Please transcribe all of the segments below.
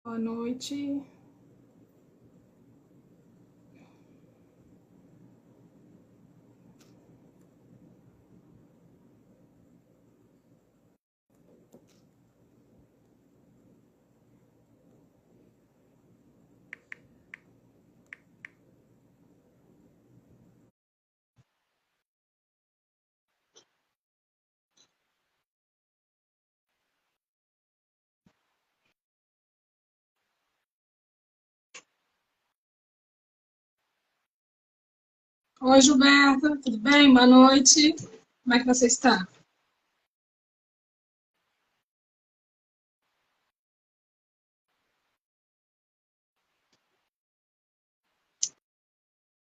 Boa noite. Oi, Gilberto, tudo bem? Boa noite. Como é que você está?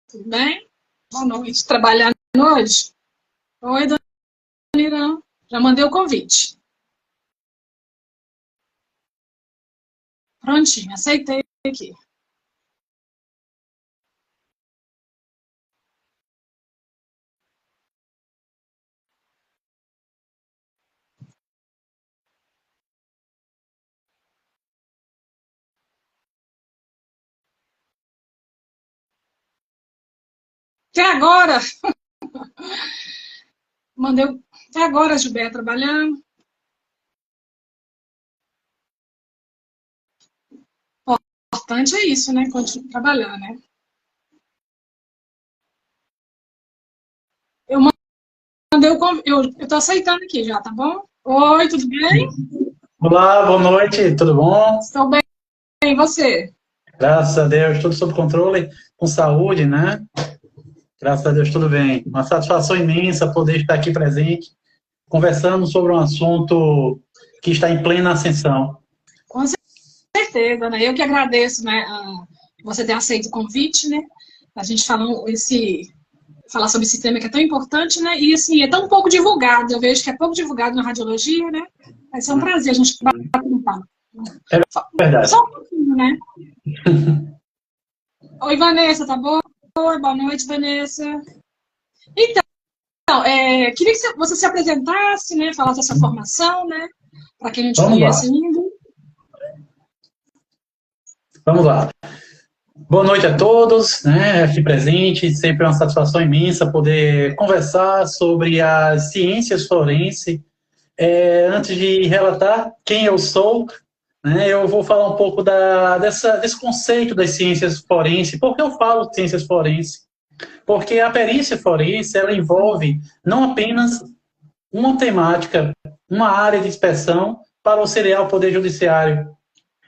Tudo bem? Boa noite. Trabalhando hoje? Oi, dona Irã. Já mandei o convite. Prontinho, aceitei aqui. Até agora, mandei. Até agora, Gilberto, trabalhando. O importante é isso, né? Continuar trabalhando, né? Eu mandei o convite. Eu tô aceitando aqui já, tá bom? Oi, tudo bem? Olá, boa noite, tudo bom? Estou bem. E você? Graças a Deus, tudo sob controle, com saúde, né? Graças a Deus, tudo bem. Uma satisfação imensa poder estar aqui presente, conversando sobre um assunto que está em plena ascensão. Com certeza, né? Eu que agradeço, né, você ter aceito o convite, né? A gente falar sobre esse tema que é tão importante, né? E assim, é tão pouco divulgado. Eu vejo que é pouco divulgado na radiologia, né? Vai ser um prazer a gente bater um papo. É verdade. Só um pouquinho, né? Oi, Vanessa, tá boa? Oi, boa noite, Vanessa. Então, queria que você se apresentasse, né? Falasse da sua formação, né? Para quem não te Vamos lá, conhece ainda. vamos lá. Boa noite a todos, né? Aqui presente, sempre é uma satisfação imensa poder conversar sobre as ciências forenses. Antes de relatar quem eu sou, né, eu vou falar um pouco desse conceito das ciências forenses. Por que eu falo ciências forenses? Porque a perícia forense ela envolve não apenas uma temática, uma área de inspeção para auxiliar o Poder Judiciário.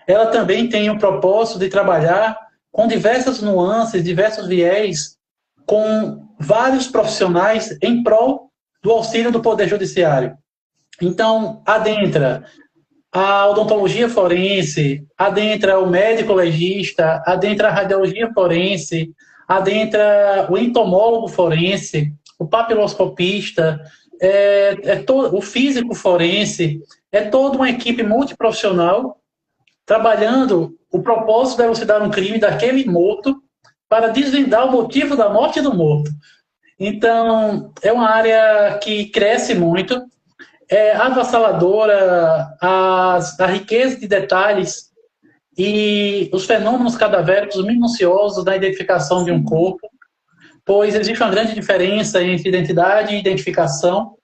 Ela também tem o propósito de trabalhar com diversas nuances, diversos viés, com vários profissionais em prol do auxílio do Poder Judiciário. Então, adentra a odontologia forense, adentra o médico legista, adentra a radiologia forense, adentra o entomólogo forense, o papiloscopista, o físico forense, é toda uma equipe multiprofissional trabalhando o propósito de elucidar um crime daquele morto para desvendar o motivo da morte do morto. Então, é uma área que cresce muito, é avassaladora a riqueza de detalhes e os fenômenos cadavéricos minuciosos da identificação de um corpo, pois existe uma grande diferença entre identidade e identificação.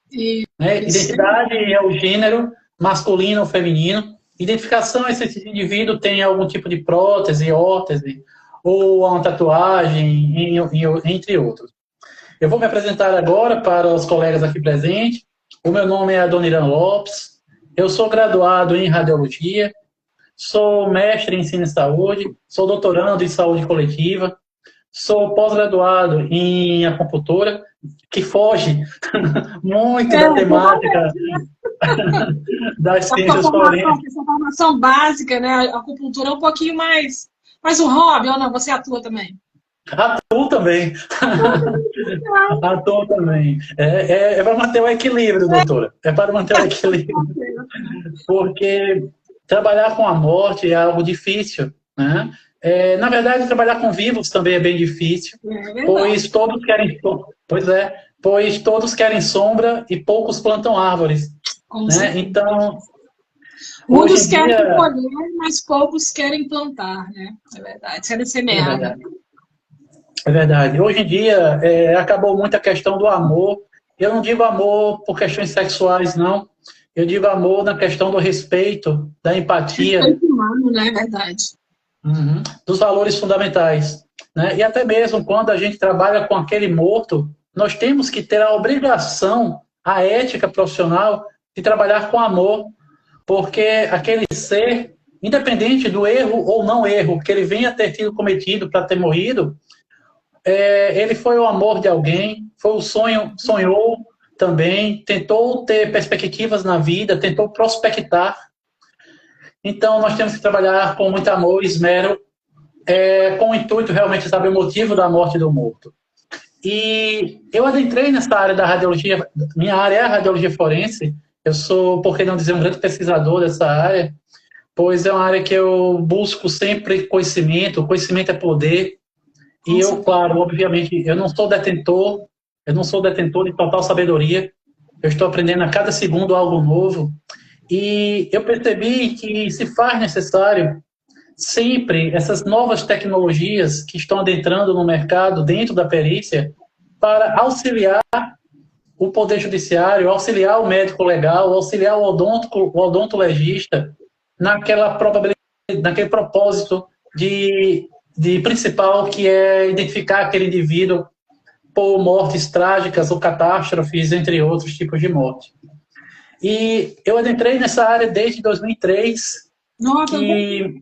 Né? Isso. Identidade é o gênero masculino ou feminino. Identificação é se esse indivíduo tem algum tipo de prótese, órtese, ou uma tatuagem, entre outros. Eu vou me apresentar agora para os colegas aqui presentes. O meu nome é Adoniran Lopes, eu sou graduado em radiologia, sou mestre em ensino em saúde, sou doutorando em saúde coletiva, sou pós-graduado em acupuntura, que foge muito da temática das ciências forenses. Essa formação básica, né? A acupuntura é um pouquinho mais um hobby, ou não? Você atua também? Atuo também. Atuo também. É para manter o equilíbrio, doutora. É para manter o equilíbrio. Porque trabalhar com a morte é algo difícil, né? Na verdade, trabalhar com vivos também é bem difícil, pois todos querem, pois todos querem sombra e poucos plantam árvores, né? Então, Hoje Muitos em querem dia, colher, mas poucos querem plantar, né? É verdade, querem é semear, né? verdade. É verdade. Hoje em dia, acabou muito a questão do amor. Eu não digo amor por questões sexuais, não. Eu digo amor na questão do respeito, da empatia, Respeito humano, né? É verdade. dos valores fundamentais, né? E até mesmo quando a gente trabalha com aquele morto, nós temos que ter a obrigação, a ética profissional de trabalhar com amor, porque aquele ser, independente do erro ou não erro que ele venha ter tido cometido para ter morrido, ele foi o amor de alguém, foi o sonho, sonhou também, tentou ter perspectivas na vida, tentou prospectar. Então, nós temos que trabalhar com muito amor e esmero, com o intuito realmente de saber o motivo da morte do morto. E eu adentrei nessa área da radiologia, minha área é a radiologia forense, eu sou, por que não dizer, um grande pesquisador dessa área, pois é uma área que eu busco sempre conhecimento, conhecimento é poder, e Nossa, eu, claro, obviamente, eu não sou detentor de total sabedoria, eu estou aprendendo a cada segundo algo novo, e eu percebi que se faz necessário sempre essas novas tecnologias que estão adentrando no mercado, dentro da perícia, para auxiliar o Poder Judiciário, auxiliar o médico legal, auxiliar o odontologista naquela probabilidade, naquele propósito de principal, que é identificar aquele indivíduo por mortes trágicas ou catástrofes, entre outros tipos de morte. E eu adentrei nessa área desde 2003, nossa, que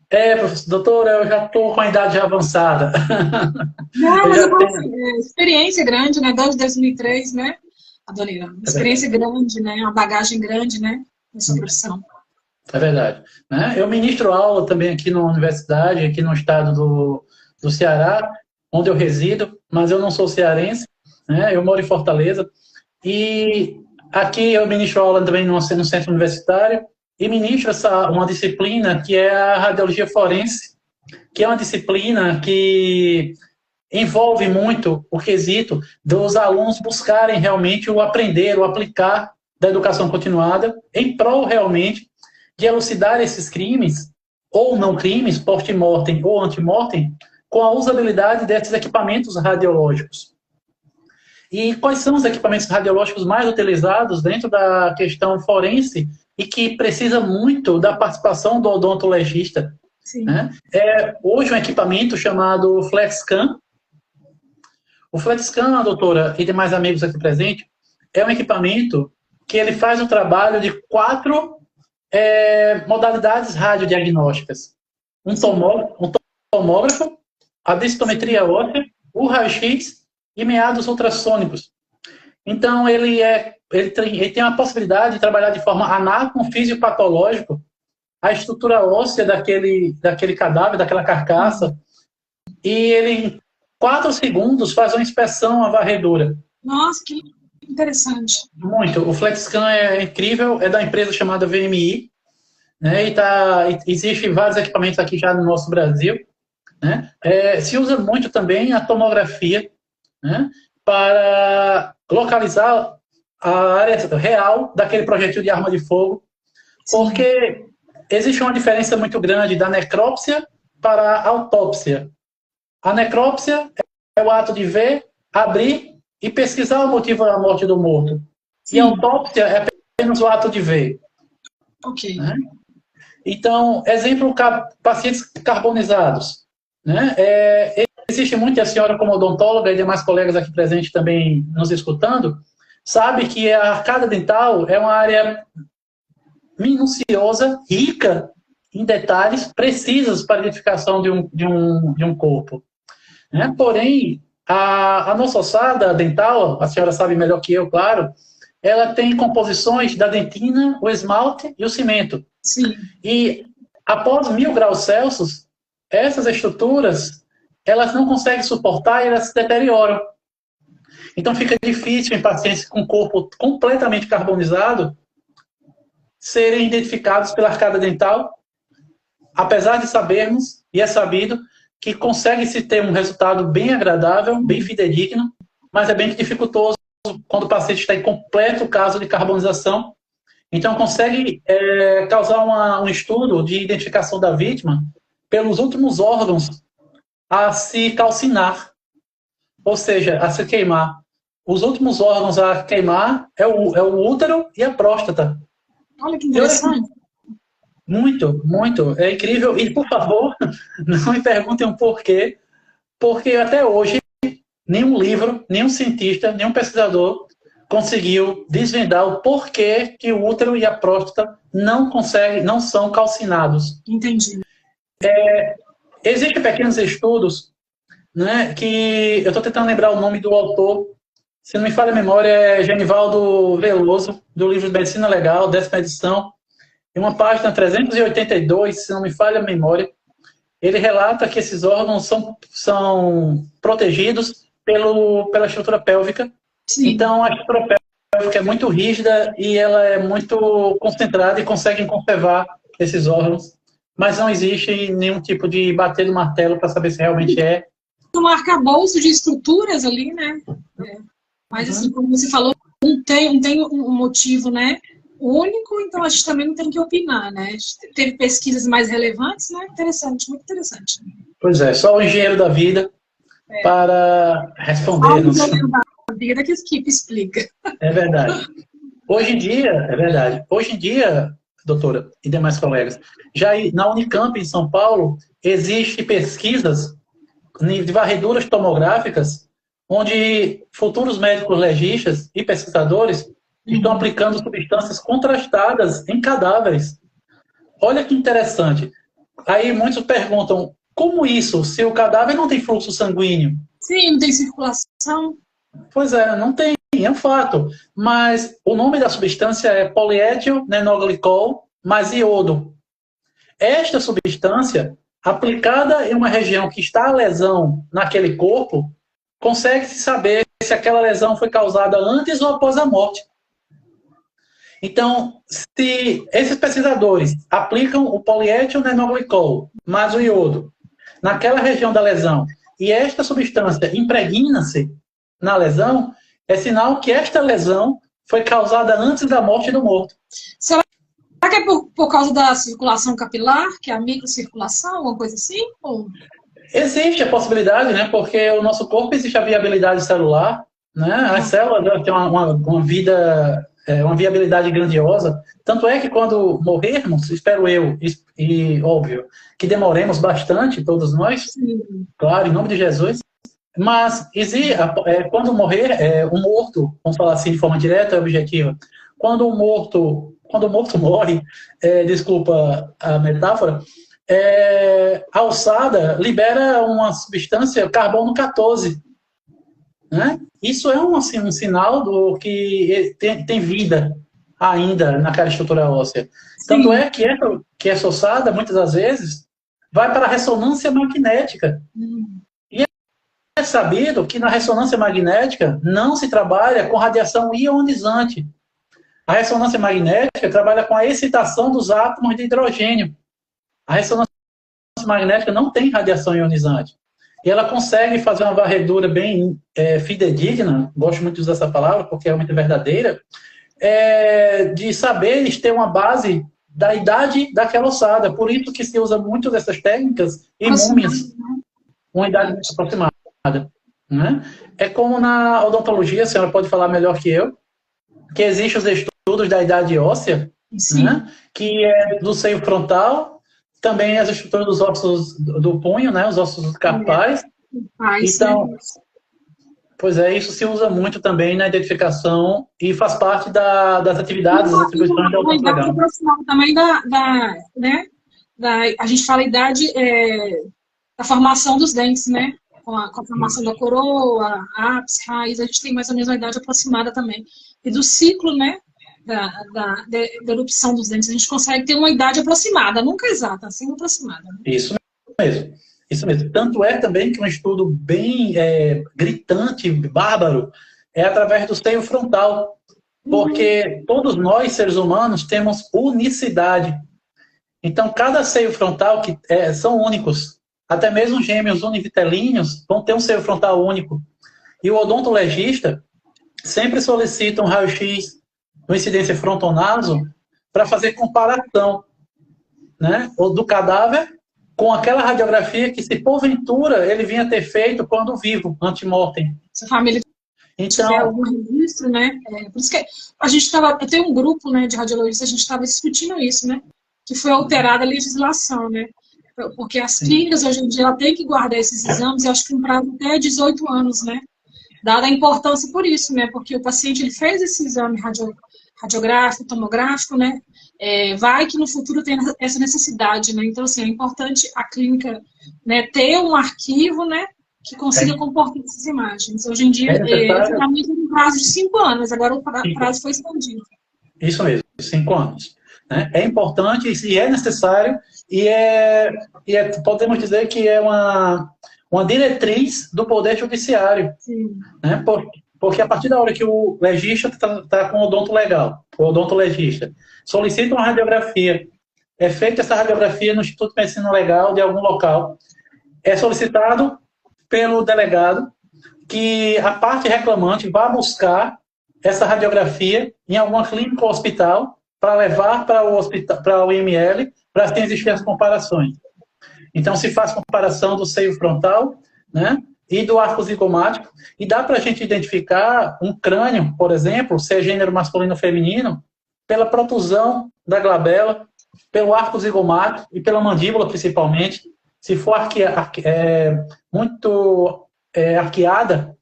professor, doutora, eu já estou com a idade avançada. não, Eu mas eu já falo tenho. assim, experiência grande, né? Desde 2003, né? Adonira, É verdade. experiência grande, né? Uma bagagem grande, né? Nessa profissão. É verdade. Né? Eu ministro aula também aqui na universidade, aqui no estado do Ceará, onde eu resido, mas eu não sou cearense, né? Eu moro em Fortaleza. E aqui eu ministro aula também no centro universitário e ministro uma disciplina que é a radiologia forense, que é uma disciplina que envolve muito o quesito dos alunos buscarem realmente o aprender, o aplicar da educação continuada em prol realmente de elucidar esses crimes, ou não crimes, post-mortem ou anti-mortem, com a usabilidade desses equipamentos radiológicos. E quais são os equipamentos radiológicos mais utilizados dentro da questão forense e que precisa muito da participação do odontologista? Sim. Né? Hoje um equipamento chamado FlexScan. O FlexScan, doutora, e demais amigos aqui presentes, é um equipamento que ele faz o trabalho de 4 modalidades radiodiagnósticas. Um tomógrafo, a densitometria óssea, o raio-x e meados ultrassônicos. Então, ele tem a possibilidade de trabalhar de forma anatomofisiopatológica a estrutura óssea daquele cadáver, daquela carcaça, e ele, em 4 segundos, faz uma inspeção, uma varredura. Nossa, que interessante. Muito. O FlexScan é incrível, é da empresa chamada VMI, né? Existem vários equipamentos aqui já no nosso Brasil, né? Se usa muito também a tomografia, né? Para localizar a área real daquele projetil de arma de fogo, porque existe uma diferença muito grande da necrópsia para a autópsia. A necrópsia é o ato de ver, abrir e pesquisar o motivo da morte do morto. Sim. E a autópsia é apenas o ato de ver. Ok. Né? Então, exemplo, pacientes carbonizados. Né? Existe muito, a senhora como odontóloga e demais colegas aqui presentes também nos escutando, sabe que a arcada dental é uma área minuciosa, rica em detalhes precisos para a identificação de um corpo. Né? Porém, a nossa ossada dental, a senhora sabe melhor que eu, claro, ela tem composições da dentina, o esmalte e o cimento. Sim. E após 1000 graus Celsius, essas estruturas elas não conseguem suportar e elas se deterioram. Então fica difícil em pacientes com corpo completamente carbonizado serem identificados pela arcada dental, apesar de sabermos, e é sabido, que consegue-se ter um resultado bem agradável, bem fidedigno, mas é bem dificultoso quando o paciente está em completo caso de carbonização Então, consegue causar um estudo de identificação da vítima pelos últimos órgãos a se calcinar, ou seja, a se queimar. Os últimos órgãos a queimar é o útero e a próstata. Olha que interessante. Muito, muito. É incrível. E, por favor, não me perguntem o porquê, porque até hoje nenhum livro, nenhum cientista, nenhum pesquisador conseguiu desvendar o porquê que o útero e a próstata não são calcinados. Entendi. Existem pequenos estudos, né, que eu estou tentando lembrar o nome do autor, se não me falha a memória, é Genivaldo Veloso, do livro de Medicina Legal, 10ª edição, em uma página 382, se não me falha a memória, ele relata que esses órgãos são protegidos pela estrutura pélvica. Sim. Então, a estrutura pélvica é muito rígida e ela é muito concentrada e consegue conservar esses órgãos, mas não existe nenhum tipo de bater no martelo para saber se realmente é. Um arcabouço de estruturas ali, né? Mas, assim, como você falou, não tem um motivo, né, único, então a gente também não tem que opinar, né? A gente teve pesquisas mais relevantes, né? Interessante, muito interessante. Pois é, só o engenheiro da vida para responder-nos. Só o engenheiro da vida que explica. É verdade. Hoje em dia, doutora e demais colegas, já na Unicamp, em São Paulo, existem pesquisas de varreduras tomográficas onde futuros médicos legistas e pesquisadores estão aplicando substâncias contrastadas em cadáveres. Olha que interessante. Aí muitos perguntam, como isso, se o cadáver não tem fluxo sanguíneo? Sim, não tem circulação. Pois é, não tem, é um fato. Mas o nome da substância é polietilnenoglicol mais iodo. Esta substância, aplicada em uma região que está a lesão naquele corpo, consegue-se saber se aquela lesão foi causada antes ou após a morte. Então, se esses pesquisadores aplicam o polietilnenoglicol mais o iodo naquela região da lesão e esta substância impregna-se na lesão, é sinal que esta lesão foi causada antes da morte do morto. Será que é por causa da circulação capilar, que é a microcirculação, alguma coisa assim? Ou... Existe a possibilidade, né? Porque o nosso corpo existe a viabilidade celular, né? As células têm uma vida, uma viabilidade grandiosa. Tanto é que quando morrermos, espero eu, e óbvio, que demoremos bastante, todos nós, claro, em nome de Jesus, mas quando morrer, o morto, vamos falar assim de forma direta e objetiva, quando o morto morre, desculpa a metáfora, a alçada libera uma substância, carbono 14. Né? Isso é um sinal do que tem vida ainda naquela estrutura óssea. Sim. Tanto é que essa ossada, muitas das vezes, vai para a ressonância magnética. E é sabido que na ressonância magnética não se trabalha com radiação ionizante. A ressonância magnética trabalha com a excitação dos átomos de hidrogênio. A ressonância magnética não tem radiação ionizante. E ela consegue fazer uma varredura bem fidedigna, gosto muito de usar essa palavra porque é muito verdadeira, de saberes ter uma base da idade daquela ossada. Por isso que se usa muito dessas técnicas em múmias, uma idade aproximada. Né? É como na odontologia, a senhora pode falar melhor que eu, que existem os estudos da idade óssea, né? Que é do seio frontal, também as estruturas dos ossos do punho, né? Os ossos carpais. Então, pois isso se usa muito também na identificação e faz parte das atividades, das atribuições da odontologia. Também a gente fala a idade da formação dos dentes, né? Com a formação da coroa, ápice, raiz, a gente tem mais ou menos uma idade aproximada também. E do ciclo, né? Da erupção dos dentes, a gente consegue ter uma idade aproximada, nunca exata, assim aproximada. Né? Isso mesmo. Tanto é também que um estudo bem gritante, bárbaro, é através do seio frontal, porque todos nós, seres humanos, temos unicidade. Então, cada seio frontal são únicos. Até mesmo gêmeos univitelíneos vão ter um seio frontal único. E o odontologista sempre solicita um raio-x uma incidência frontonaso para fazer comparação, né, do cadáver com aquela radiografia que, se porventura, ele vinha ter feito quando vivo, antemortem. Se a família Então, tiver algum registro, né? Por isso que a gente estava, eu tenho um grupo, né, de radiologistas, a gente estava discutindo isso, né? Que foi alterada a legislação, né? Porque as clínicas, hoje em dia, ela tem que guardar esses exames, eu acho que um prazo até 18 anos, né? Dada a importância por isso, né? Porque o paciente, ele fez esse exame radiográfico, tomográfico, né? Vai que no futuro tem essa necessidade, né? Então, assim, é importante a clínica, né, ter um arquivo, né, que consiga comportar essas imagens. Hoje em dia, antigamente era um prazo de 5 anos, agora o prazo foi expandido. Isso mesmo, 5 anos. Né? É importante e é necessário, podemos dizer que é uma diretriz do Poder Judiciário. Né? Porque a partir da hora que o legista está com o odonto legal, o odontologista, solicita uma radiografia, é feita essa radiografia no Instituto de Medicina Legal de algum local, é solicitado pelo delegado que a parte reclamante vá buscar essa radiografia em alguma clínica ou hospital para levar para o IML, para assim existir as comparações. Então, se faz comparação do seio frontal, né, e do arco zigomático, e dá para a gente identificar um crânio, por exemplo, se é gênero masculino ou feminino, pela protusão da glabela, pelo arco zigomático e pela mandíbula, principalmente. Se for muito arqueada,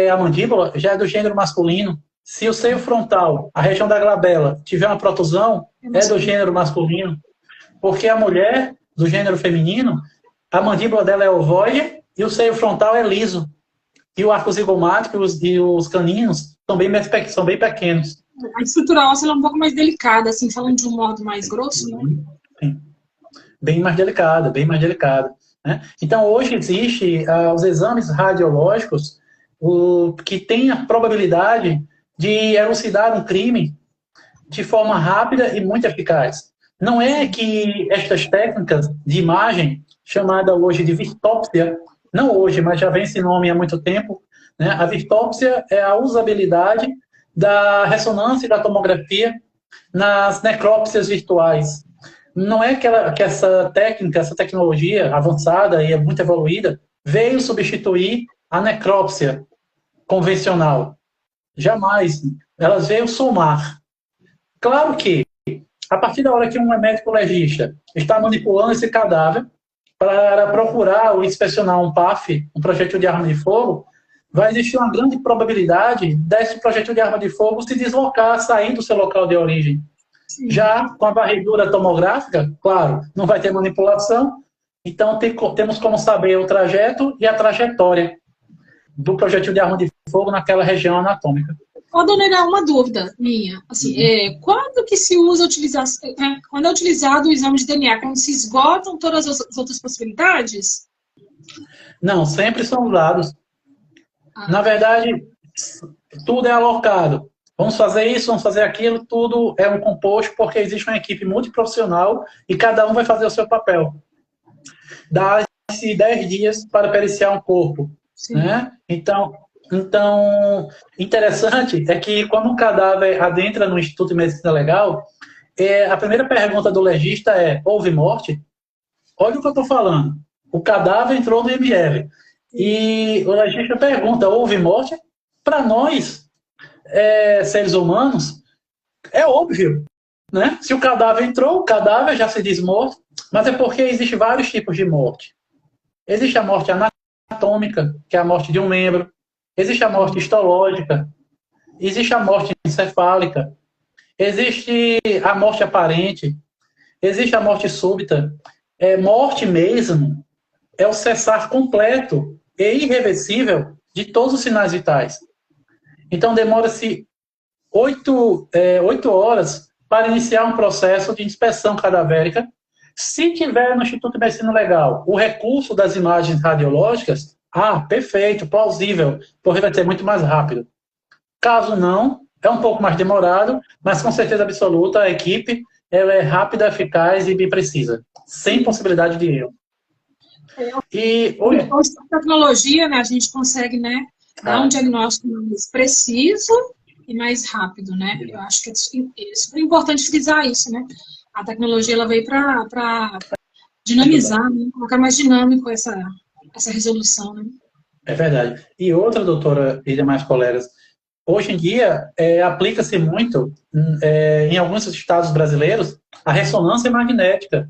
a mandíbula já é do gênero masculino. Se o seio frontal, a região da glabela, tiver uma protusão, é do gênero masculino. Porque a mulher, do gênero feminino, a mandíbula dela é ovoide e o seio frontal é liso. E o arco zigomático e os caninos são bem pequenos. A estrutura óssea é um pouco mais delicada, assim, falando de um modo mais grosso, né? Sim. Bem mais delicada, bem mais delicada. Né? Então, hoje existe os exames radiológicos que têm a probabilidade de elucidar um crime de forma rápida e muito eficaz. Não é que estas técnicas de imagem, chamada hoje de virtópsia, não hoje, mas já vem esse nome há muito tempo, né? A virtópsia é a usabilidade da ressonância e da tomografia nas necrópsias virtuais. Não é que essa técnica, essa tecnologia avançada e muito evoluída veio substituir a necrópsia convencional. Jamais. Elas veio somar. Claro que, a partir da hora que um médico legista está manipulando esse cadáver para procurar ou inspecionar um PAF, um projétil de arma de fogo, vai existir uma grande probabilidade desse projétil de arma de fogo se deslocar, sair do seu local de origem. Já com a varredura tomográfica, claro, não vai ter manipulação, então temos como saber o trajeto e a trajetória do projétil de arma de fogo naquela região anatômica. Dona Ira, uma dúvida minha. Assim, quando que se usa quando é utilizado o exame de DNA? Quando se esgotam todas as outras possibilidades? Não, sempre são usados. Na verdade, tudo é alocado. Vamos fazer isso, vamos fazer aquilo, tudo é um composto, porque existe uma equipe multiprofissional e cada um vai fazer o seu papel. Dá-se 10 dias para periciar um corpo. Né? Então, interessante é que quando um cadáver adentra no Instituto de Medicina Legal, a primeira pergunta do legista é: houve morte? Olha o que eu estou falando. O cadáver entrou no IML. E o legista pergunta: houve morte? Para nós, seres humanos, é óbvio. Né? Se o cadáver entrou, o cadáver já se diz morto, mas é porque existem vários tipos de morte. Existe a morte anatômica, que é a morte de um membro. Existe a morte histológica. Existe a morte encefálica. Existe a morte aparente. Existe a morte súbita. Morte mesmo é o cessar completo e irreversível de todos os sinais vitais. Então, demora-se 8 horas para iniciar um processo de inspeção cadavérica. Se tiver no Instituto de Medicina Legal o recurso das imagens radiológicas, perfeito, plausível, porque vai ser muito mais rápido. Caso não, é um pouco mais demorado, mas com certeza absoluta a equipe ela é rápida, eficaz e bem precisa, sem possibilidade de erro. E hoje, com a tecnologia, né, a gente consegue, né, dar um diagnóstico mais preciso e mais rápido, né? Eu acho que é super importante frisar isso, né? A tecnologia ela veio para dinamizar, né? Colocar mais dinâmico essa resolução, né? É verdade. E outra, doutora e demais colegas, hoje em dia aplica-se muito em alguns estados brasileiros a ressonância magnética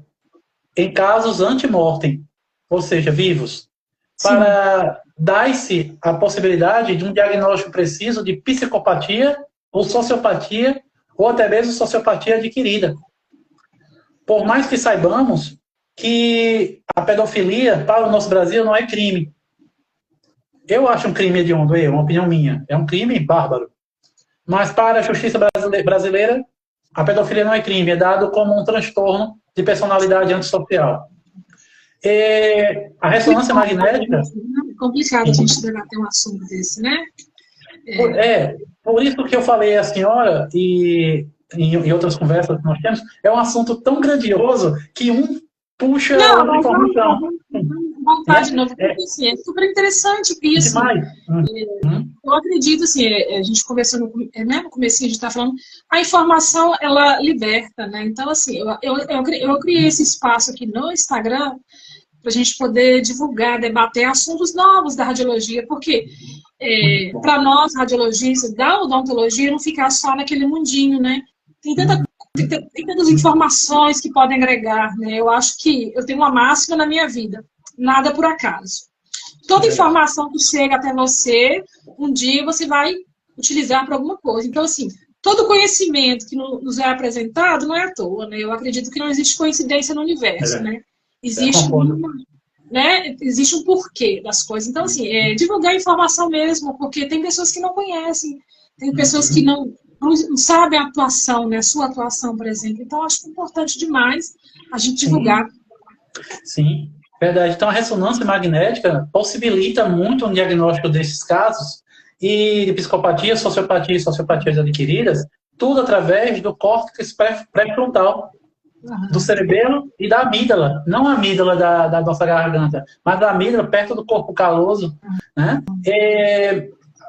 em casos antemortem, ou seja, vivos, Sim. para dar-se a possibilidade de um diagnóstico preciso de psicopatia ou sociopatia, ou até mesmo sociopatia adquirida. Por mais que saibamos que a pedofilia para o nosso Brasil não é crime. Eu acho um crime hediondo, uma opinião minha. É um crime bárbaro. Mas para a justiça brasileira, a pedofilia não é crime, é dado como um transtorno de personalidade antissocial. A ressonância magnética... É complicado a gente debater um assunto desse, né? Por isso que eu falei à senhora, e em outras conversas que nós temos, é um assunto tão grandioso que um puxa a outra informação. Vamos voltar de novo, porque assim, é super interessante, porque assim, eu acredito, assim, a gente conversando, né, no comecinho a gente está falando, a informação, ela liberta, né? Então, assim, eu criei esse espaço aqui no Instagram para a gente poder divulgar, debater assuntos novos da radiologia, porque para nós, radiologistas, da odontologia, não ficar só naquele mundinho, né? Tem tantas informações que podem agregar, né? Eu acho que eu tenho uma máxima na minha vida, nada por acaso. Toda informação que chega até você, um dia você vai utilizar para alguma coisa. Então, assim, todo conhecimento que nos é apresentado não é à toa, né? Eu acredito que não existe coincidência no universo, né? Existe um porquê das coisas. Então, assim, divulgar informação mesmo, porque tem pessoas que não conhecem, tem pessoas que não sabem a atuação, né? A sua atuação, por exemplo. Então, acho importante demais a gente divulgar. Sim, verdade. Então, a ressonância magnética possibilita muito um diagnóstico desses casos e de psicopatia, sociopatia e sociopatias adquiridas, tudo através do córtex pré-frontal, do cerebelo e da amígdala, não a amígdala da nossa garganta, mas da amígdala perto do corpo caloso, né?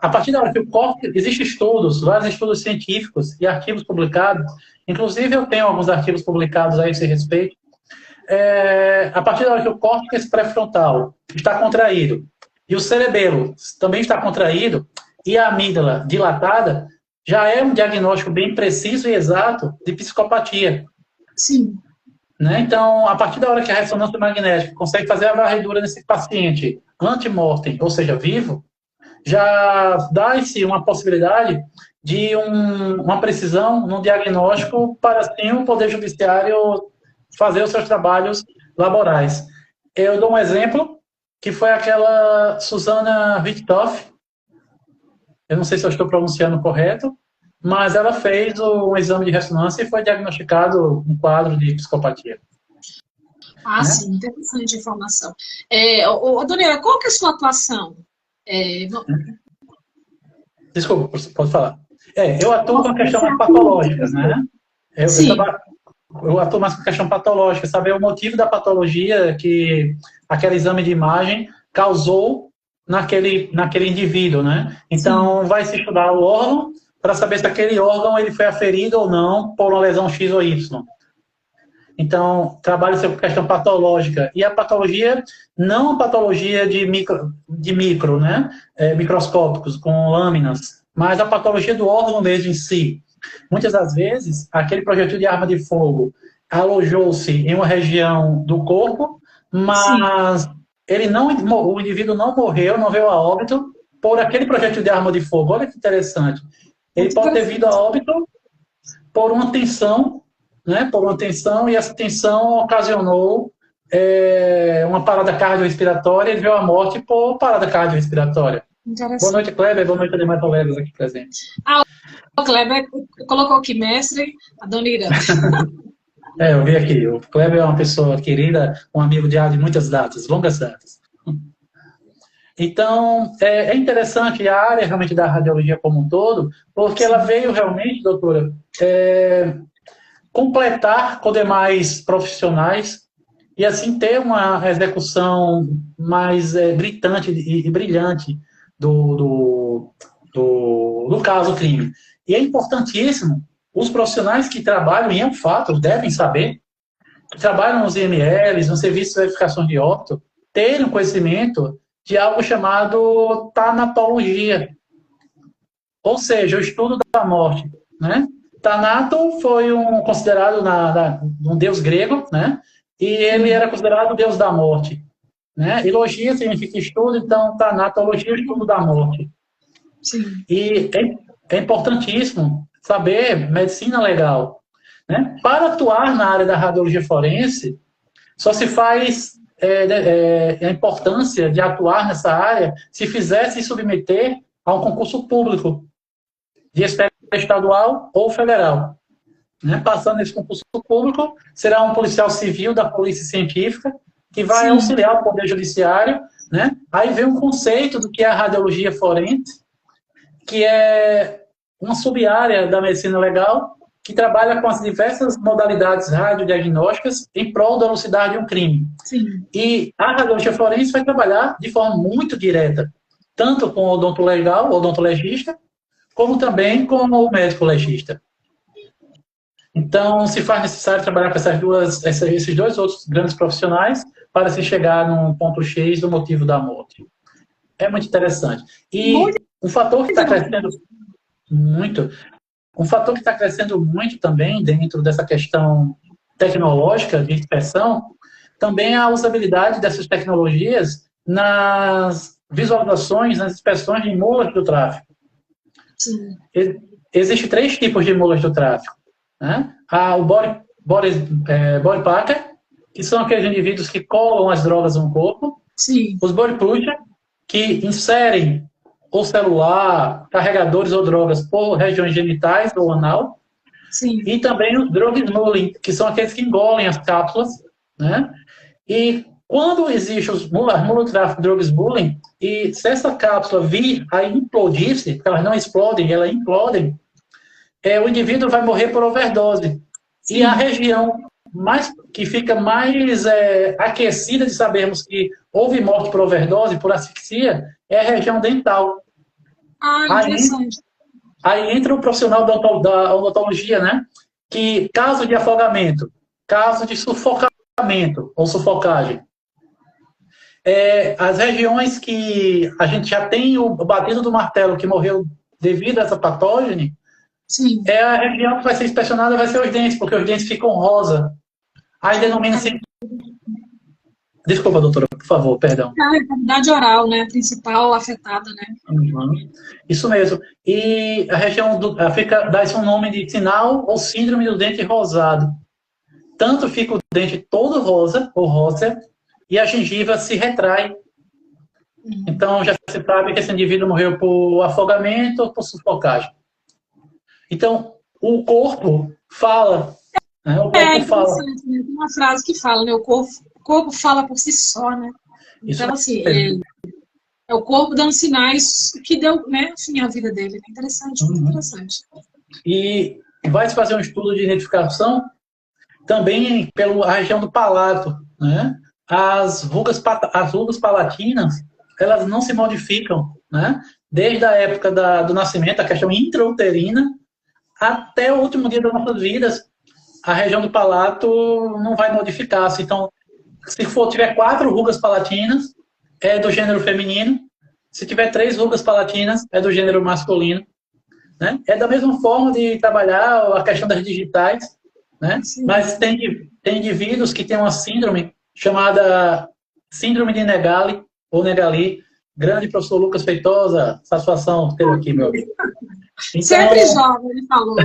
A partir da hora que o córtex, existem estudos, vários estudos científicos e artigos publicados, inclusive eu tenho alguns artigos publicados a esse respeito, a partir da hora que o córtex pré-frontal está contraído e o cerebelo também está contraído e a amígdala dilatada, já é um diagnóstico bem preciso e exato de psicopatia. Sim. Né? Então, a partir da hora que a ressonância magnética consegue fazer a varredura nesse paciente antemortem, ou seja, vivo, já dá-se uma possibilidade de uma precisão no diagnóstico para, assim, o Poder Judiciário fazer os seus trabalhos laborais. Eu dou um exemplo, que foi aquela Susana Richthofen, eu não sei se eu estou pronunciando correto, mas ela fez um exame de ressonância e foi diagnosticado um quadro de psicopatia. Ah, né? Sim, interessante a informação. Dona, qual que é a sua atuação? Desculpa, pode falar. Eu atuo com a questão mais patológica, né? Eu atuo mais com a questão patológica, saber o motivo da patologia que aquele exame de imagem causou naquele indivíduo, né? Então, sim, vai se estudar o órgão para saber se aquele órgão ele foi aferido ou não por uma lesão X ou Y. Então, trabalha-se com questão patológica. E a patologia, não a patologia de micro, né? Microscópicos, com lâminas, mas a patologia do órgão mesmo em si. Muitas das vezes, aquele projetil de arma de fogo alojou-se em uma região do corpo, mas o indivíduo não morreu, não veio a óbito por aquele projetil de arma de fogo. Olha que interessante. Ele pode ter vindo a óbito por uma tensão, né? Por uma tensão, e essa tensão ocasionou uma parada cardiorrespiratória, ele veio à morte por parada cardiorrespiratória. Boa noite, Kleber. Boa noite a demais colegas aqui presentes. O Kleber colocou aqui, mestre, a dona Ira. Eu vi aqui. O Kleber é uma pessoa querida, um amigo de muitas datas, longas datas. Então, é interessante a área realmente da radiologia como um todo, porque ela veio realmente, doutora, completar com demais profissionais e assim ter uma execução mais gritante e brilhante do caso crime. E é importantíssimo, os profissionais que trabalham, e é um fato, devem saber, que trabalham nos IMLs, no Serviço de Verificação de Óbito, terem conhecimento de algo chamado tanatologia, ou seja, o estudo da morte, né? Thanato foi considerado um deus grego, né? E ele era considerado o deus da morte, né? E logia significa estudo, então tanatologia é o estudo da morte. Sim. E é importantíssimo saber medicina legal, né? Para atuar na área da radiologia forense, só se faz a importância de atuar nessa área se fizer se submeter a um concurso público, de esfera estadual ou federal. Né? Passando nesse concurso público, será um policial civil da Polícia Científica, que vai auxiliar o Poder Judiciário. Né? Aí vem um conceito do que é a radiologia forense, que é uma sub-área da medicina legal, que trabalha com as diversas modalidades radiodiagnósticas em prol da elucidar de um crime. Sim. E a radiologia forense vai trabalhar de forma muito direta, tanto com o odontologista, como também com o médico legista. Então, se faz necessário trabalhar com esses dois outros grandes profissionais para se chegar num ponto X do motivo da morte. É muito interessante. E um fator que está crescendo muito, também dentro dessa questão tecnológica de inspeção, também é a usabilidade dessas tecnologias nas visualizações, nas inspeções de mulas do tráfego. Sim. Existem 3 tipos de mulas do tráfico. Né? O body packer, que são aqueles indivíduos que colam as drogas no corpo. Sim. Os body pusher, que inserem ou celular, carregadores ou drogas por regiões genitais ou anal. Sim. E também os drug smuggling, que são aqueles que engolem as cápsulas. Né? E quando existe as mulas do tráfico de drug smuggling, e se essa cápsula vir a implodir-se, porque elas não explodem, elas implodem, o indivíduo vai morrer por overdose. Sim. E a região que fica mais aquecida de sabermos que houve morte por overdose, por asfixia, é a região dental. Interessante. Aí entra o profissional da odontologia, né? Que caso de afogamento, caso de sufocamento ou sufocagem, as regiões que a gente já tem o batido do martelo que morreu devido a essa patógene, sim, a região que vai ser inspecionada vai ser os dentes, porque os dentes ficam rosa. Aí denomina-se... Desculpa, doutora, por favor, perdão. A cavidade oral, né? A principal afetada, né? Uhum. Isso mesmo. E a região dá-se um nome de sinal ou síndrome do dente rosado. Tanto fica o dente todo rosa, ou rósea, e a gengiva se retrai. Então, já se sabe que esse indivíduo morreu por afogamento ou por sufocagem. Então, o corpo fala. Né? O corpo fala. Né? Tem uma frase que fala, né? O corpo fala por si só, né? Então, assim, é o corpo dando sinais que deu, né, fim à vida dele. É interessante, muito interessante. E vai se fazer um estudo de identificação também pela região do palato, né? As rugas palatinas, elas não se modificam, né? Desde a época do nascimento, a questão intrauterina, até o último dia das nossas vidas, a região do palato não vai modificar-se. Então, se tiver 4 rugas palatinas, é do gênero feminino. Se tiver 3 rugas palatinas, é do gênero masculino. Né? É da mesma forma de trabalhar a questão das digitais, né? Mas tem indivíduos que têm uma síndrome chamada síndrome de Negali, ou Negali. Grande professor Lucas Feitosa, satisfação ter aqui, meu amigo. Então, sempre jovem, ele falou.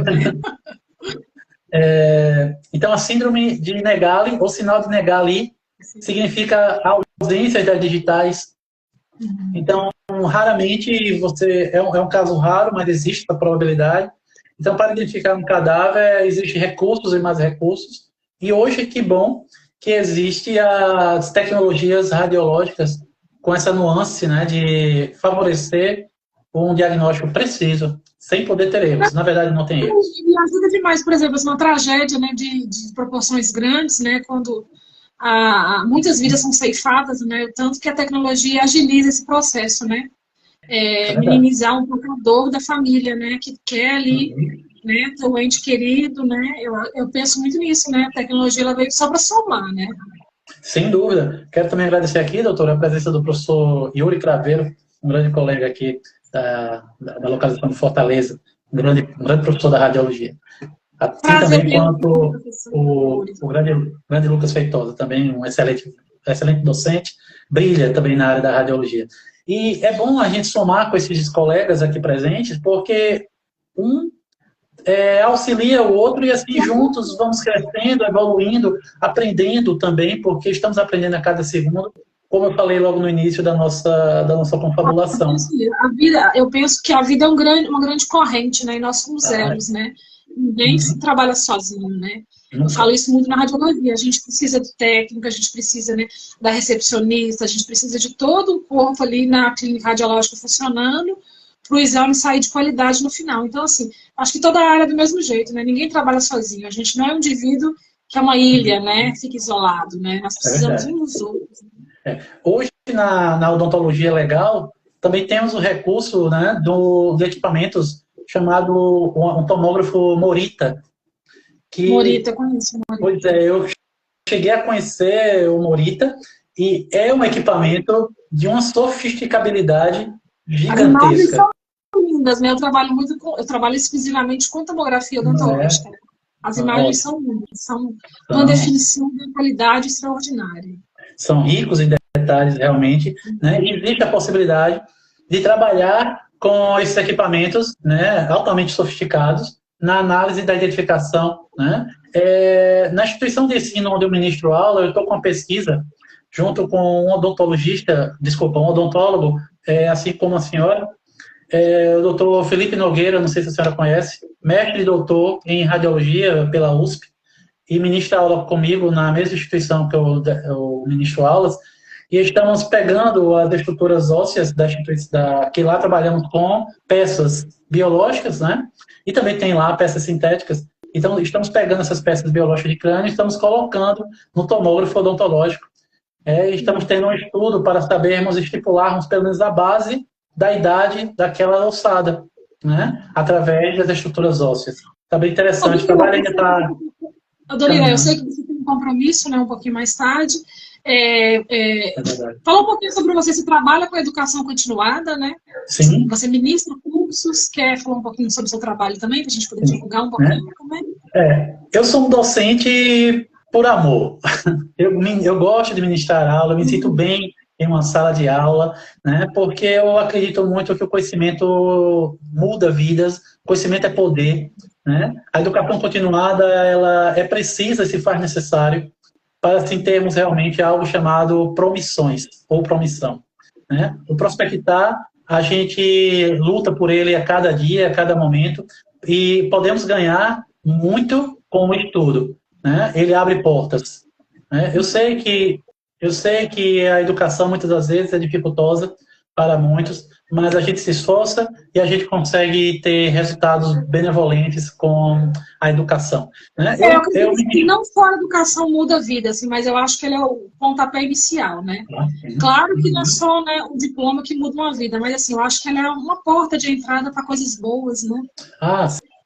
Então, a síndrome de Negali, ou sinal de Negali, significa a ausência das digitais. Então, raramente, é um caso raro, mas existe a probabilidade. Então, para identificar um cadáver, existem recursos e mais recursos. E hoje, que bom que existem as tecnologias radiológicas com essa nuance, né, de favorecer um diagnóstico preciso, sem poder ter erros. Na verdade, não tem erros. E ajuda demais, por exemplo, uma tragédia, né, de proporções grandes, né, quando muitas vidas são ceifadas, né, tanto que a tecnologia agiliza esse processo, né? minimizar um pouco a dor da família, né? Que quer ali, né, ter um ente querido, né? Eu penso muito nisso, né? A tecnologia ela veio só para somar, né? Sem dúvida. Quero também agradecer aqui, doutora, a presença do professor Yuri Craveiro, um grande colega aqui da localização de Fortaleza, um grande professor da radiologia. Assim também quanto o grande Lucas Feitosa, também um excelente docente, brilha também na área da radiologia. E é bom a gente somar com esses colegas aqui presentes, porque um auxilia o outro e assim juntos vamos crescendo, evoluindo, aprendendo também, porque estamos aprendendo a cada segundo, como eu falei logo no início da nossa confabulação. Eu penso que a vida é uma grande corrente, né? E nós somos elos, né? Ninguém trabalha sozinho, né? Eu falo isso muito na radiologia. A gente precisa de técnica, a gente precisa, né, da recepcionista, a gente precisa de todo o corpo ali na clínica radiológica funcionando para o exame sair de qualidade no final. Então, assim, acho que toda a área é do mesmo jeito, né? Ninguém trabalha sozinho. A gente não é um indivíduo que é uma ilha, né? Fica isolado, né? Nós precisamos uns dos outros. Hoje, na odontologia legal, também temos o recurso, né, de equipamentos chamado um tomógrafo Morita. Morita, conheço. Pois é, eu cheguei a conhecer o Morita e é um equipamento de uma sofisticabilidade gigantesca. As imagens são lindas, né? Eu trabalho exclusivamente com tomografia odontológica. As imagens são lindas, são uma definição de qualidade extraordinária. São ricos em detalhes, realmente, né? E existe a possibilidade de trabalhar com esses equipamentos, né, altamente sofisticados na análise da identificação, né? Na instituição de ensino onde eu ministro aula, eu estou com uma pesquisa junto com um odontólogo, assim como a senhora, o doutor Felipe Nogueira, não sei se a senhora conhece, mestre e doutor em radiologia pela USP, e ministra aula comigo na mesma instituição que eu ministro aulas, e estamos pegando as estruturas ósseas que lá trabalhamos com peças biológicas, né? E também tem lá peças sintéticas. Então, estamos pegando essas peças biológicas de crânio e estamos colocando no tomógrafo odontológico. Estamos tendo um estudo para estipularmos pelo menos a base da idade daquela ossada, né? Através das estruturas ósseas. Está bem interessante. O trabalho ainda está... Adorina, eu sei que você tem um compromisso, né, um pouquinho mais tarde. Fala um pouquinho sobre você trabalha com educação continuada, né? Sim. Você ministra cursos, quer falar um pouquinho sobre o seu trabalho também, para a gente poder divulgar um pouquinho também? Eu sou um docente por amor. Eu gosto de ministrar aula, eu me sinto bem em uma sala de aula, né? Porque eu acredito muito que o conhecimento muda vidas, conhecimento é poder, né? A educação continuada, ela é precisa, se faz necessário, para assim, termos realmente algo chamado promissões, ou promissão, né? O prospectar, a gente luta por ele a cada dia, a cada momento, e podemos ganhar muito com o estudo, né? Ele abre portas, né? Eu sei que a educação muitas das vezes é dificultosa para muitos, mas a gente se esforça e a gente consegue ter resultados benevolentes com a educação, né? Não só a educação muda a vida, assim, mas eu acho que ele é o pontapé inicial, né? Claro que não é só, né, o diploma que muda uma vida, mas assim, eu acho que ele é uma porta de entrada para coisas boas, né?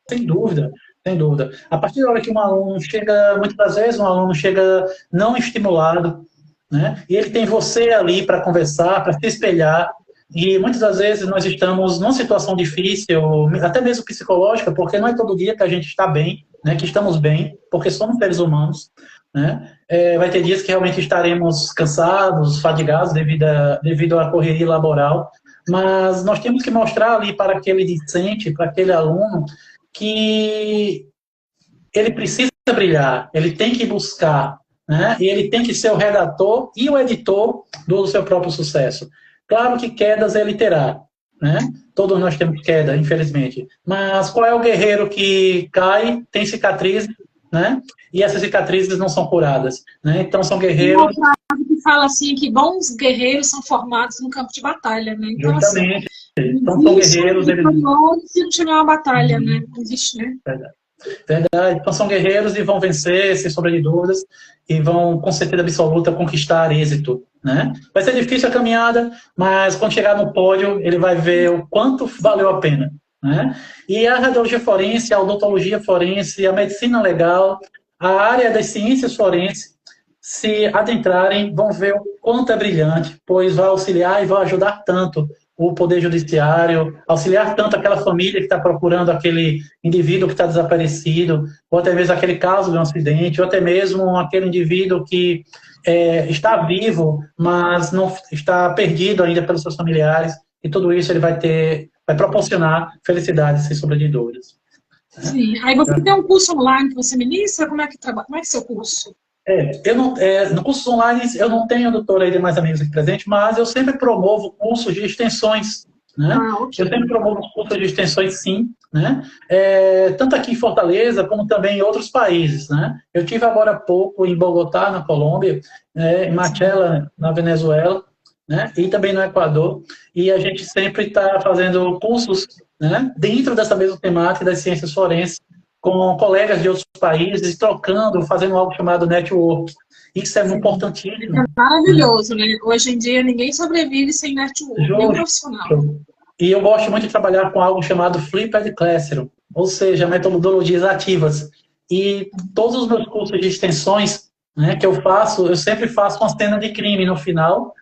Sem dúvida. Sem dúvida. A partir da hora que um aluno chega, muitas das vezes um aluno chega não estimulado, né? E ele tem você ali para conversar, para se espelhar, e muitas das vezes nós estamos numa situação difícil, até mesmo psicológica, porque não é todo dia que a gente está bem, né? Que estamos bem, porque somos seres humanos, né? Vai ter dias que realmente estaremos cansados, fadigados devido à correria laboral, mas nós temos que mostrar ali para aquele discente, para aquele aluno, que ele precisa brilhar, ele tem que buscar, né? E ele tem que ser o redator e o editor do seu próprio sucesso. Claro que quedas ele terá, né? Todos nós temos queda, infelizmente. Mas qual é o guerreiro que cai, tem cicatriz, né? E essas cicatrizes não são curadas, né? Então são guerreiros... Tem uma frase que fala assim, que bons guerreiros são formados no campo de batalha, né? Então, justamente. Assim, então são guerreiros... Se não tiver uma batalha, né? Não existe, né? Verdade. Então são guerreiros e vão vencer, sem sombra de dúvidas, e vão, com certeza absoluta, conquistar êxito, né? Vai ser difícil a caminhada, mas quando chegar no pódio, ele vai ver o quanto valeu a pena, né? E a radiologia forense, a odontologia forense, a medicina legal, a área das ciências forenses, se adentrarem, vão ver o quanto é brilhante, pois vai auxiliar e vai ajudar tanto o Poder Judiciário, auxiliar tanto aquela família que está procurando aquele indivíduo que está desaparecido, ou até mesmo aquele caso de um acidente, ou até mesmo aquele indivíduo que está vivo, mas não está perdido ainda pelos seus familiares, e tudo isso ele vai proporcionar felicidade, sem sombra de dúvidas. Sim. Aí você tem um curso online que você ministra? Como é que trabalha? Como é que é seu curso? No cursos online eu não tenho, doutora, aí mais amigos aqui presente, mas eu sempre promovo cursos de extensões, né? Okay. Eu sempre promovo cursos de extensões, sim, né? Tanto aqui em Fortaleza, como também em outros países, né? Eu tive agora há pouco em Bogotá, na Colômbia, em Marcela, na Venezuela, né? E também no Equador, e a gente sempre está fazendo cursos, né? Dentro dessa mesma temática das ciências forenses, com colegas de outros países, trocando, fazendo algo chamado network. Isso é importantíssimo. É maravilhoso, né? Hoje em dia ninguém sobrevive sem network, nem profissional. E eu gosto muito de trabalhar com algo chamado Flipped Classroom, ou seja, metodologias ativas. E todos os meus cursos de extensões, né, que eu faço, eu sempre faço uma cena de crime no final,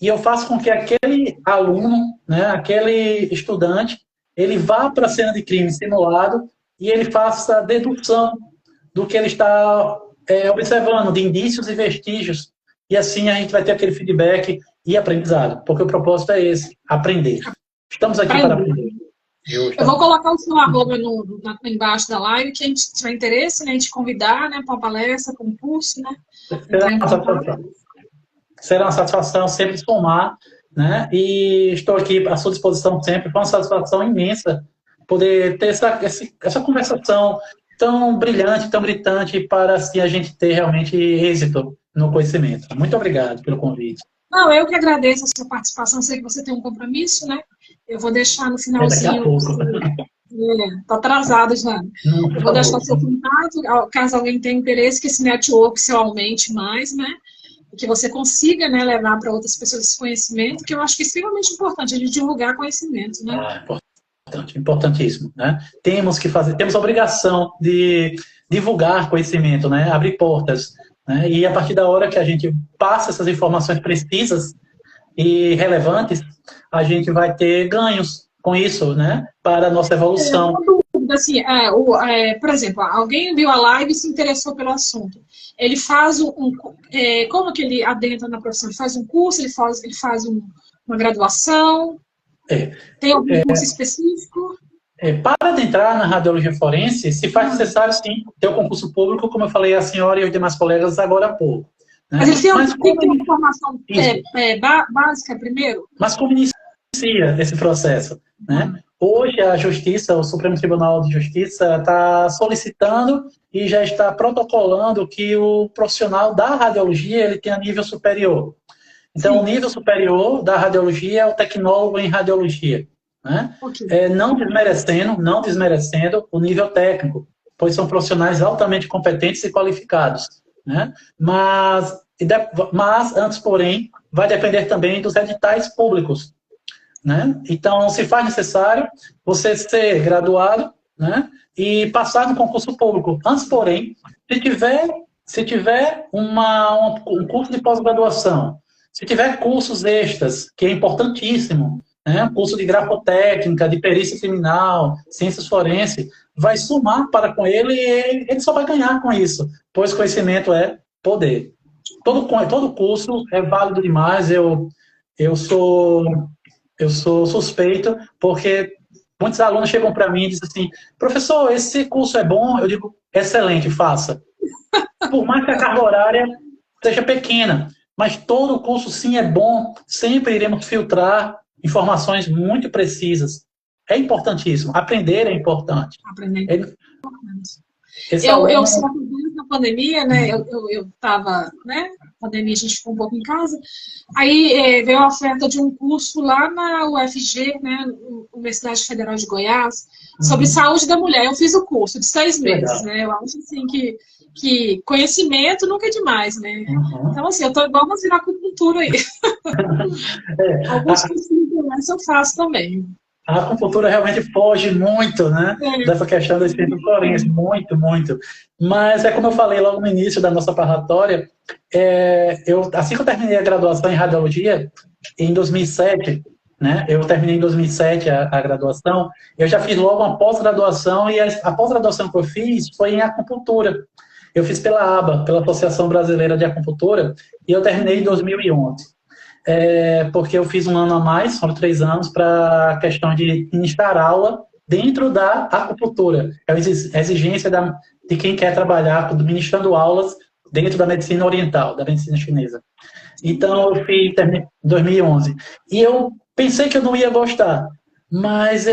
e eu faço com que aquele aluno, né, aquele estudante, ele vá para a cena de crime simulado e ele faça dedução do que ele está observando, de indícios e vestígios. E assim a gente vai ter aquele feedback e aprendizado, porque o propósito é esse, aprender. Estamos aqui para aprender. Eu vou colocar o seu arroba embaixo da live, que a gente tiver interesse, né, a gente convidar, né, para uma palestra, para um curso, né? Será uma satisfação sempre somar, né? E estou aqui à sua disposição sempre. Foi uma satisfação imensa poder ter essa conversação tão brilhante, tão gritante, para assim a gente ter realmente êxito no conhecimento. Muito obrigado pelo convite. Não, eu que agradeço a sua participação. Sei que você tem um compromisso, né? Eu vou deixar no finalzinho. Está atrasado já. Eu vou deixar seu contato, caso alguém tenha interesse que esse network seu aumente mais, né? E que você consiga, né, levar para outras pessoas esse conhecimento, que eu acho que é extremamente importante, a gente divulgar conhecimento, né? Importantíssimo, né? Temos a obrigação de divulgar conhecimento, né? Abrir portas, né? E a partir da hora que a gente passa essas informações precisas e relevantes, a gente vai ter ganhos com isso, né? Para a nossa evolução. Assim, por exemplo, alguém viu a live e se interessou pelo assunto. Ele faz como que ele adentra na profissão? Ele faz um curso, ele faz uma graduação? Tem algum curso específico? Para adentrar na radiologia forense, se faz necessário, sim, ter o concurso público, como eu falei a senhora e os demais colegas agora há pouco. Né? Mas ele tem uma formação básica primeiro? Mas como inicia esse processo? Né? Hoje a Justiça, o Supremo Tribunal de Justiça, está solicitando e já está protocolando que o profissional da radiologia ele tenha nível superior. Então, o nível superior da radiologia é o tecnólogo em radiologia. Né? Okay. Não desmerecendo o nível técnico, pois são profissionais altamente competentes e qualificados. Né? Mas, antes, porém, vai depender também dos editais públicos. Né? Então, se faz necessário você ser graduado, né? E passar no concurso público. Antes, porém, se tiver um curso de pós-graduação, se tiver cursos extras, que é importantíssimo, né? Curso de grafotécnica, de perícia criminal, ciências forenses, vai somar para com ele e ele só vai ganhar com isso, pois conhecimento é poder. Todo curso é válido demais, eu sou suspeito, porque muitos alunos chegam para mim e dizem assim, professor, esse curso é bom? Eu digo, excelente, faça. Por mais que a carga horária seja pequena, mas todo curso sim é bom, sempre iremos filtrar informações muito precisas. É importantíssimo, aprender é importante. Aprender é importante. Eu só na pandemia, né, eu estava, né, na pandemia a gente ficou um pouco em casa, aí veio a oferta de um curso lá na UFG, né, Universidade Federal de Goiás, sobre saúde da mulher. Eu fiz o curso de 6 meses, né, eu acho assim que que conhecimento nunca é demais, né? Uhum. Então, assim, eu tô igual a virar acupuntura aí. Alguns A, cursos de internet eu faço também. a acupuntura realmente foge muito, né, É. dessa questão do espírito forense, muito, muito. Mas é como eu falei logo no início da nossa parlatória, assim que eu terminei a graduação em radiologia, em 2007, né, eu terminei em 2007 a graduação, eu já fiz logo uma pós-graduação, e a pós-graduação que eu fiz foi em acupuntura. Eu fiz pela ABA, pela Associação Brasileira de Acupuntura, e eu terminei em 2011. Porque eu fiz um ano a mais, foram 3 anos, para a questão de ministrar aula dentro da acupuntura. É a exigência de quem quer trabalhar ministrando aulas dentro da medicina oriental, da medicina chinesa. Então, terminei em 2011. E eu pensei que eu não ia gostar, mas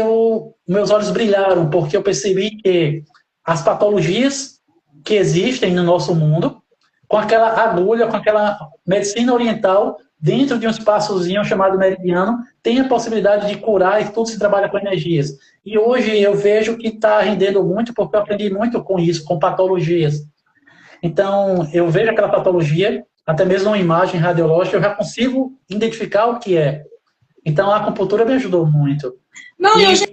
meus olhos brilharam, porque eu percebi que as patologias que existem no nosso mundo, com aquela agulha, com aquela medicina oriental, dentro de um espaçozinho chamado meridiano, tem a possibilidade de curar, e tudo se trabalha com energias. E hoje eu vejo que está rendendo muito, porque eu aprendi muito com isso, com patologias. Então, eu vejo aquela patologia, até mesmo uma imagem radiológica, eu já consigo identificar o que é. Então, a acupuntura me ajudou muito. Não, e hoje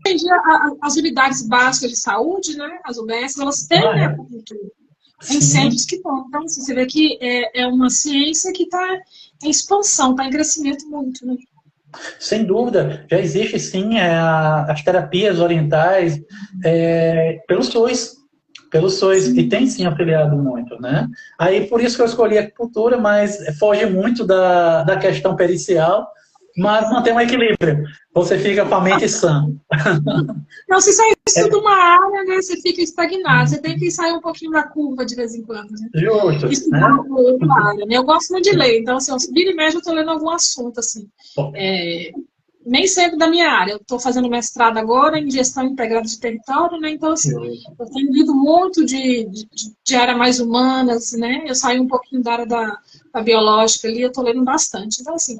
em dia, as unidades básicas de saúde, né, as UBS, elas têm acupuntura. Tem centros que estão. Então, assim, você vê que é uma ciência que está em expansão, está em crescimento muito, né? Sem dúvida, já existe sim as terapias orientais pelo SUS. Pelo SUS, e tem sim auxiliado muito, né? Aí, por isso que eu escolhi a acupuntura, mas foge muito da questão pericial, mas mantém um equilíbrio. Você fica com a mente sã. Não, se você estuda uma área, né, você fica estagnado. Você tem que sair um pouquinho da curva de vez em quando, né? Justo, Estudar né? uma outra área, né? Eu gosto muito de ler, então, assim, vira e mexe, eu estou lendo algum assunto, assim. Nem sempre da minha área. Eu estou fazendo mestrado agora em gestão integrada de território, né? Então, assim, eu tenho lido muito de área mais humanas, né? Eu saí um pouquinho da área da biológica ali, eu estou lendo bastante. Então, assim,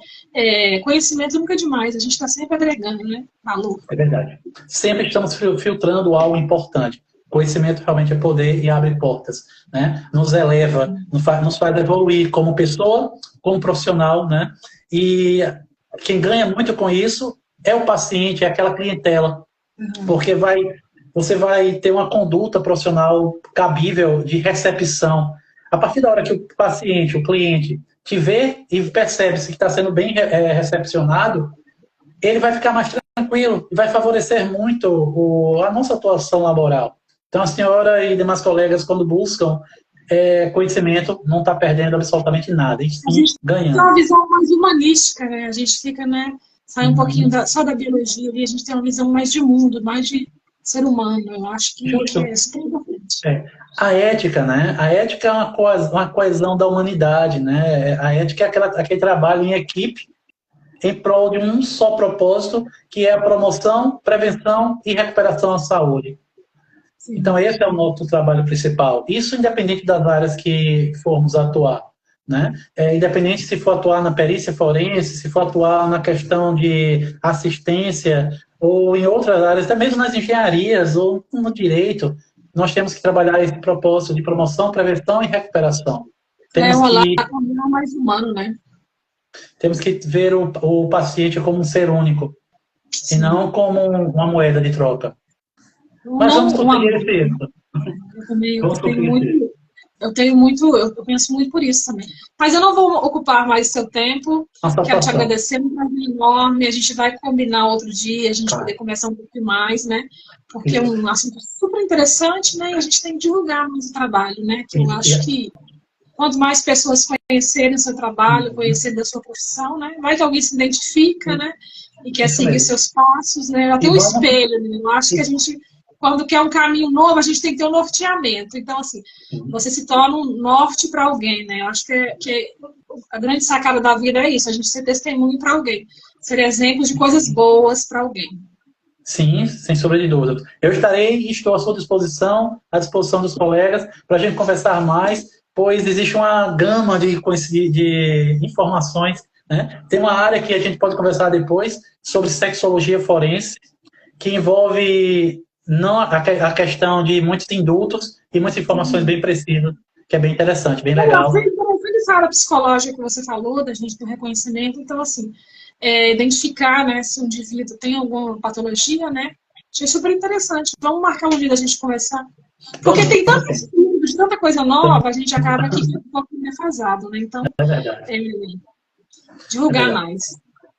conhecimento nunca é demais. A gente está sempre agregando, né? Valor. É verdade. Sempre estamos filtrando algo importante. Conhecimento realmente é poder e abre portas, né? Nos eleva, nos faz evoluir como pessoa, como profissional, né? E quem ganha muito com isso é o paciente, é aquela clientela, porque você vai ter uma conduta profissional cabível de recepção. A partir da hora que o paciente, o cliente, te vê e percebe-se que está sendo bem recepcionado, ele vai ficar mais tranquilo e vai favorecer muito a nossa atuação laboral. Então, a senhora e demais colegas, quando buscam conhecimento, não está perdendo absolutamente nada. A gente ganhando. tem uma visão mais humanística, né? A gente fica, né? Sai um pouquinho só da biologia e a gente tem uma visão mais de mundo, mais de ser humano. Eu acho que é super importante. A ética, né? A ética é uma coesão da humanidade, né? A ética é aquele trabalho em equipe em prol de um só propósito, que é a promoção, prevenção e recuperação à saúde. Sim. Então, esse é o nosso trabalho principal. Isso independente das áreas que formos atuar, né? Independente se for atuar na perícia forense, se for atuar na questão de assistência, ou em outras áreas, até mesmo nas engenharias ou no direito, nós temos que trabalhar esse propósito de promoção, prevenção e recuperação. Temos que mais humano, né? Temos que ver o paciente como um ser único, e não como uma moeda de troca. Mas vamos conseguir isso. Eu penso muito por isso também. Mas eu não vou ocupar mais seu tempo. Quero te agradecer, um prazer enorme. A gente vai combinar outro dia, a gente poder conversar um pouquinho mais, né? Porque é um assunto super interessante, né? E a gente tem que divulgar mais o trabalho, né? Que eu acho que quanto mais pessoas conhecerem o seu trabalho, conhecerem da sua profissão, né? Vai que alguém se identifica, né? E quer seguir seus passos, né? Até um espelho, né? Eu acho que a gente, quando quer um caminho novo, a gente tem que ter um norteamento. Então, assim, você se torna um norte para alguém, né? Eu acho que a grande sacada da vida é isso, a gente ser testemunho para alguém. Ser exemplo de coisas boas para alguém. Sim, sem sombra de dúvida. Eu estou à sua disposição, à disposição dos colegas, para a gente conversar mais, pois existe uma gama de informações, né? Tem uma área que a gente pode conversar depois sobre sexologia forense, que envolve não a questão de muitos indutos e muitas informações bem precisas, que é bem interessante, bem legal. Foi interessante essa área psicológica que você falou, da gente do reconhecimento. Então, assim, identificar, né, se o indivíduo tem alguma patologia, né? Achei super interessante. Vamos marcar um dia da gente conversar. Porque tem tantos estudos, tanta coisa nova, a gente acaba que fica um pouco defasado, né? Então, É verdade. Divulgar mais.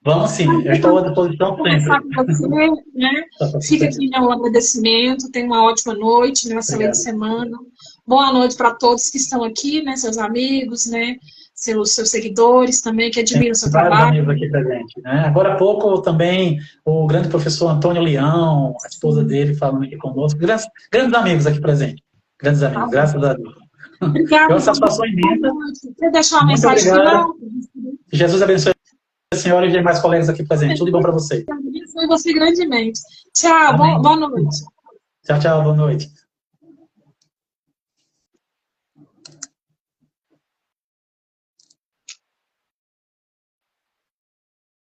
Vamos sim, eu estou à disposição Conversar sempre. com você, né? Fica aqui meu agradecimento, tenha uma ótima noite, né? Uma excelente semana. Boa noite para todos que estão aqui, né? Seus amigos, né? Seus seguidores também, que admiram o seu vários trabalho. amigos aqui presentes, né? Agora há pouco também o grande professor Antônio Leão, a esposa dele, falando aqui conosco. Grandes amigos aqui presentes. Grandes amigos, graças a Deus. Obrigada. É uma satisfação imensa. Quer deixar uma Muito mensagem obrigado. final? Jesus abençoe a senhora e os demais colegas aqui presentes. Tudo de bom para vocês. Abençoe você grandemente. Tchau, boa noite. Tchau, tchau, boa noite.